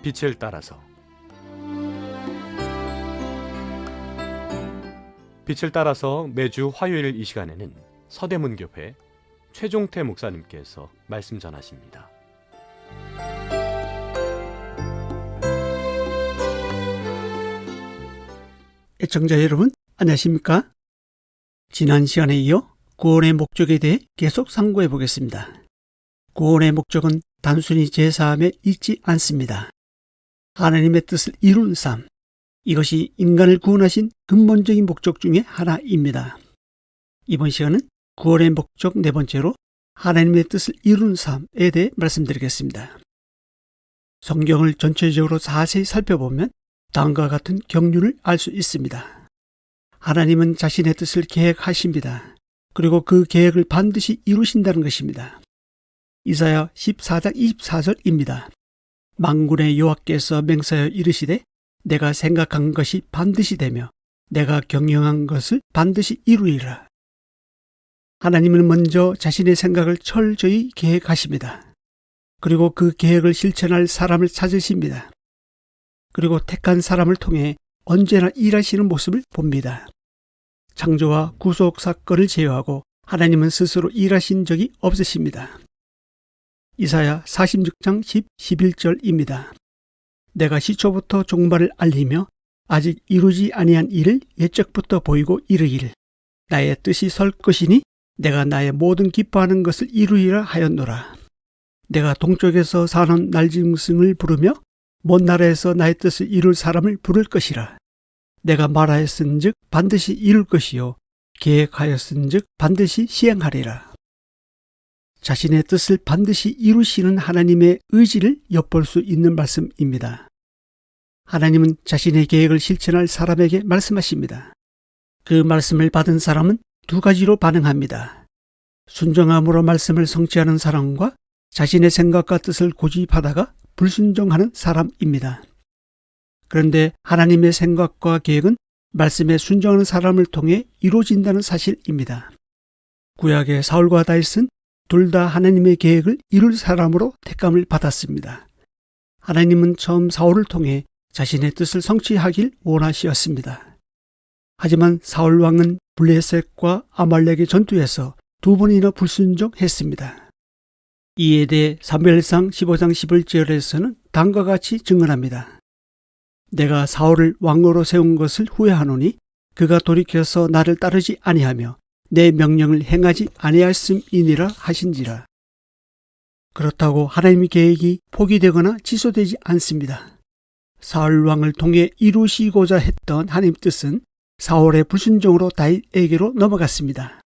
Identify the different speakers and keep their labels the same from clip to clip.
Speaker 1: 빛을 따라서. 빛을 따라서 매주 화요일 이 시간에는 서대문교회 최종태 목사님께서 말씀 전하십니다.
Speaker 2: 애청자 여러분, 안녕하십니까? 지난 시간에 이어 구원의 목적에 대해 계속 상고해 보겠습니다. 구원의 목적은 단순히 제사함에 있지 않습니다. 하나님의 뜻을 이룬 삶, 이것이 인간을 구원하신 근본적인 목적 중에 하나입니다. 이번 시간은 구원의 목적 네 번째로 하나님의 뜻을 이룬 삶에 대해 말씀드리겠습니다. 성경을 전체적으로 자세히 살펴보면 다음과 같은 경륜을 알 수 있습니다. 하나님은 자신의 뜻을 계획하십니다. 그리고 그 계획을 반드시 이루신다는 것입니다. 이사야 14장 24절입니다. 만군의 여호와께서 맹세하여 이르시되 내가 생각한 것이 반드시 되며 내가 경영한 것을 반드시 이루리라. 하나님은 먼저 자신의 생각을 철저히 계획하십니다. 그리고 그 계획을 실천할 사람을 찾으십니다. 그리고 택한 사람을 통해 언제나 일하시는 모습을 봅니다. 창조와 구속 사건을 제외하고 하나님은 스스로 일하신 적이 없으십니다. 이사야 46장 10, 11절입니다. 내가 시초부터 종말을 알리며 아직 이루지 아니한 일을 옛적부터 보이고 이르기를 나의 뜻이 설 것이니 내가 나의 모든 기뻐하는 것을 이루리라 하였노라. 내가 동쪽에서 사는 날짐승을 부르며 먼 나라에서 나의 뜻을 이룰 사람을 부를 것이라. 내가 말하였은즉 반드시 이룰 것이요 계획하였은즉 반드시 시행하리라. 자신의 뜻을 반드시 이루시는 하나님의 의지를 엿볼 수 있는 말씀입니다. 하나님은 자신의 계획을 실천할 사람에게 말씀하십니다. 그 말씀을 받은 사람은 두 가지로 반응합니다. 순종함으로 말씀을 성취하는 사람과 자신의 생각과 뜻을 고집하다가 불순종하는 사람입니다. 그런데 하나님의 생각과 계획은 말씀에 순종하는 사람을 통해 이루어진다는 사실입니다. 구약의 사울과 다윗은 둘 다 하나님의 계획을 이룰 사람으로 택감을 받았습니다. 하나님은 처음 사울을 통해 자신의 뜻을 성취하길 원하시었습니다. 하지만 사울 왕은 블레셋과 아말렉의 전투에서 두 번이나 불순종했습니다. 이에 대해 사무엘상 15장 11절에서는 다음과 같이 증언합니다. 내가 사울을 왕으로 세운 것을 후회하노니 그가 돌이켜서 나를 따르지 아니하며 내 명령을 행하지 아니하였음이니라 하신지라. 그렇다고 하나님의 계획이 포기되거나 취소되지 않습니다. 사울 왕을 통해 이루시고자 했던 하나님 뜻은 사울의 불순종으로 다윗에게로 넘어갔습니다.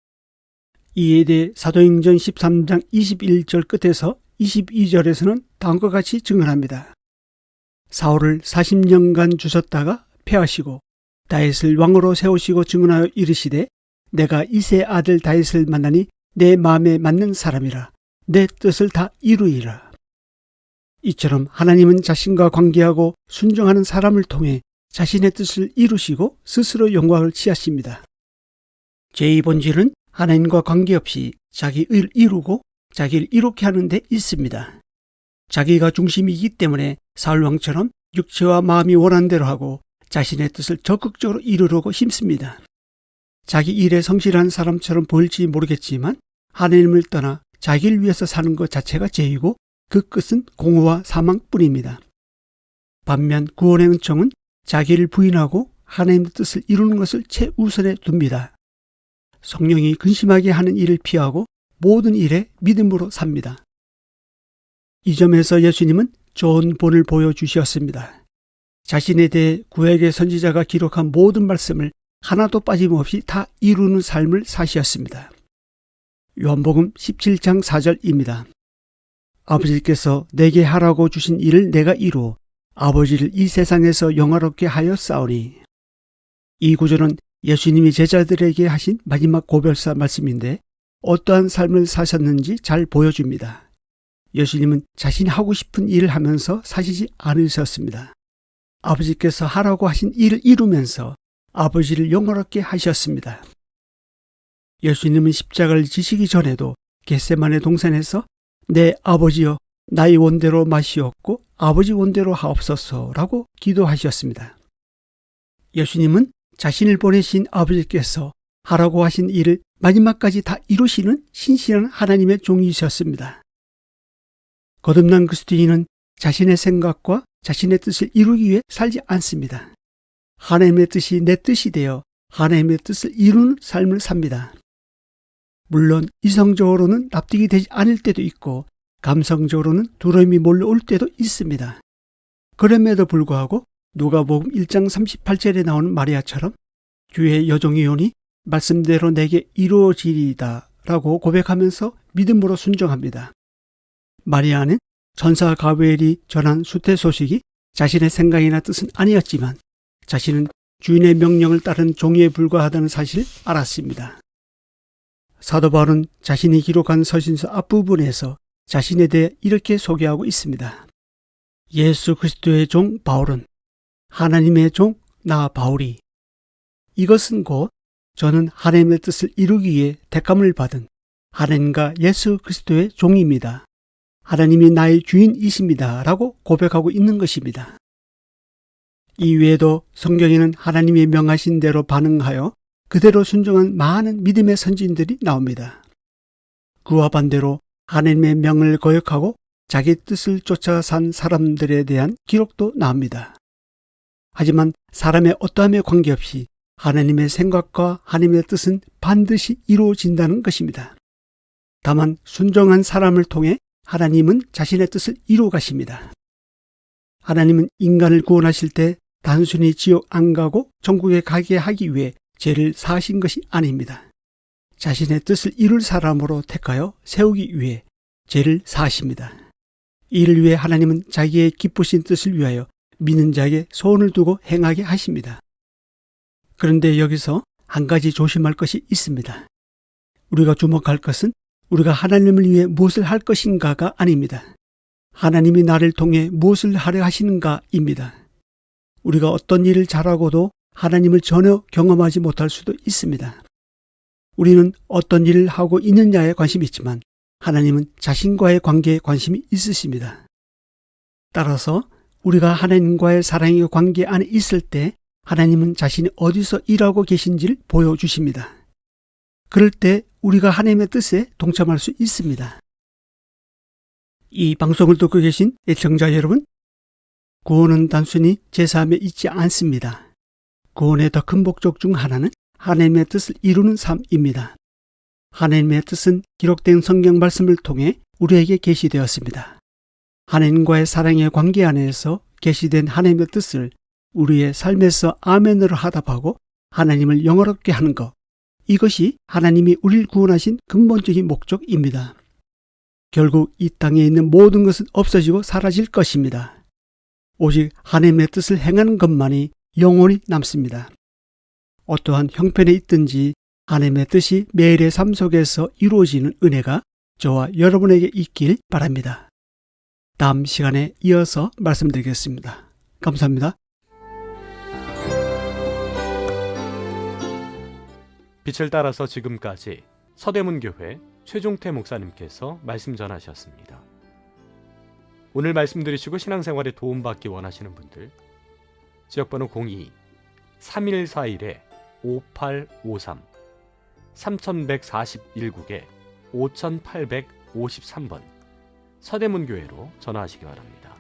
Speaker 2: 이에 대해 사도행전 13장 21절 끝에서 22절에서는 다음과 같이 증언합니다. 사울을 40년간 주셨다가 패하시고 다윗을 왕으로 세우시고 증언하여 이르시되 내가 이새의 아들 다윗을 만나니 내 마음에 맞는 사람이라 내 뜻을 다 이루이라. 이처럼 하나님은 자신과 관계하고 순종하는 사람을 통해 자신의 뜻을 이루시고 스스로 영광을 취하십니다. 죄의 본질은 하나님과 관계없이 자기 의를 이루고 자기를 이롭게 하는 데 있습니다. 자기가 중심이기 때문에 사울왕처럼 육체와 마음이 원하는 대로 하고 자신의 뜻을 적극적으로 이루려고 힘씁니다. 자기 일에 성실한 사람처럼 보일지 모르겠지만 하나님을 떠나 자기를 위해서 사는 것 자체가 죄이고 그 끝은 공허와 사망뿐입니다. 반면 구원의 은총은 자기를 부인하고 하나님의 뜻을 이루는 것을 최우선에 둡니다. 성령이 근심하게 하는 일을 피하고 모든 일에 믿음으로 삽니다. 이 점에서 예수님은 좋은 본을 보여주셨습니다. 자신에 대해 구약의 선지자가 기록한 모든 말씀을 하나도 빠짐없이 다 이루는 삶을 사시었습니다. 요한복음 17장 4절입니다. 아버지께서 내게 하라고 주신 일을 내가 이루어 아버지를 이 세상에서 영화롭게 하여 싸우니. 이 구절은 예수님이 제자들에게 하신 마지막 고별사 말씀인데 어떠한 삶을 사셨는지 잘 보여줍니다. 예수님은 자신이 하고 싶은 일을 하면서 사시지 않으셨습니다. 아버지께서 하라고 하신 일을 이루면서 아버지를 영화롭게 하셨습니다. 예수님은 십자가를 지시기 전에도 겟세마네 동산에서 내 아버지여 나의 원대로 마시옵고 아버지 원대로 하옵소서라고 기도하셨습니다. 예수님은 자신을 보내신 아버지께서 하라고 하신 일을 마지막까지 다 이루시는 신실한 하나님의 종이셨습니다. 거듭난 그리스도인은 자신의 생각과 자신의 뜻을 이루기 위해 살지 않습니다. 하나님의 뜻이 내 뜻이 되어 하나님의 뜻을 이루는 삶을 삽니다. 물론 이성적으로는 납득이 되지 않을 때도 있고 감성적으로는 두려움이 몰려올 때도 있습니다. 그럼에도 불구하고 누가복음 1장 38절에 나오는 마리아처럼 주의 여종이오니 말씀대로 내게 이루어지리이다 라고 고백하면서 믿음으로 순종합니다. 마리아는 천사 가브리엘이 전한 수태 소식이 자신의 생각이나 뜻은 아니었지만 자신은 주인의 명령을 따른 종이에 불과하다는 사실을 알았습니다. 사도 바울은 자신이 기록한 서신서 앞부분에서 자신에 대해 이렇게 소개하고 있습니다. 예수 그리스도의 종 바울은 하나님의 종 나 바울이 이것은 곧 저는 하나님의 뜻을 이루기 위해 택함을 받은 하나님과 예수 그리스도의 종입니다. 하나님이 나의 주인이십니다. 라고 고백하고 있는 것입니다. 이외에도 성경에는 하나님이 명하신 대로 반응하여 그대로 순종한 많은 믿음의 선진들이 나옵니다. 그와 반대로 하나님의 명을 거역하고 자기 뜻을 쫓아 산 사람들에 대한 기록도 나옵니다. 하지만 사람의 어떠함에 관계없이 하나님의 생각과 하나님의 뜻은 반드시 이루어진다는 것입니다. 다만 순종한 사람을 통해 하나님은 자신의 뜻을 이루어 가십니다. 하나님은 인간을 구원하실 때 단순히 지옥 안 가고 천국에 가게 하기 위해 죄를 사하신 것이 아닙니다. 자신의 뜻을 이룰 사람으로 택하여 세우기 위해 죄를 사하십니다. 이를 위해 하나님은 자기의 기쁘신 뜻을 위하여 믿는 자에게 소원을 두고 행하게 하십니다. 그런데 여기서 한 가지 조심할 것이 있습니다. 우리가 주목할 것은 우리가 하나님을 위해 무엇을 할 것인가가 아닙니다. 하나님이 나를 통해 무엇을 하려 하시는가입니다. 우리가 어떤 일을 잘하고도 하나님을 전혀 경험하지 못할 수도 있습니다. 우리는 어떤 일을 하고 있느냐에 관심이 있지만 하나님은 자신과의 관계에 관심이 있으십니다. 따라서 우리가 하나님과의 사랑의 관계 안에 있을 때 하나님은 자신이 어디서 일하고 계신지를 보여주십니다. 그럴 때 우리가 하나님의 뜻에 동참할 수 있습니다. 이 방송을 듣고 계신 애청자 여러분, 구원은 단순히 제사함에 있지 않습니다. 구원의 더 큰 목적 중 하나는 하나님의 뜻을 이루는 삶입니다. 하나님의 뜻은 기록된 성경 말씀을 통해 우리에게 계시되었습니다. 하나님과의 사랑의 관계 안에서 계시된 하나님의 뜻을 우리의 삶에서 아멘으로 하답하고 하나님을 영화롭게 하는 것, 이것이 하나님이 우리를 구원하신 근본적인 목적입니다. 결국 이 땅에 있는 모든 것은 없어지고 사라질 것입니다. 오직 하나님의 뜻을 행하는 것만이 영원히 남습니다. 어떠한 형편에 있든지 하나님의 뜻이 매일의 삶 속에서 이루어지는 은혜가 저와 여러분에게 있길 바랍니다. 다음 시간에 이어서 말씀드리겠습니다. 감사합니다.
Speaker 1: 빛을 따라서 지금까지 서대문교회 최종태 목사님께서 말씀 전하셨습니다. 오늘 말씀 들으시고 신앙생활에 도움받기 원하시는 분들 지역번호 02-3141-5853 3141국에 5853번 서대문교회로 전화하시기 바랍니다.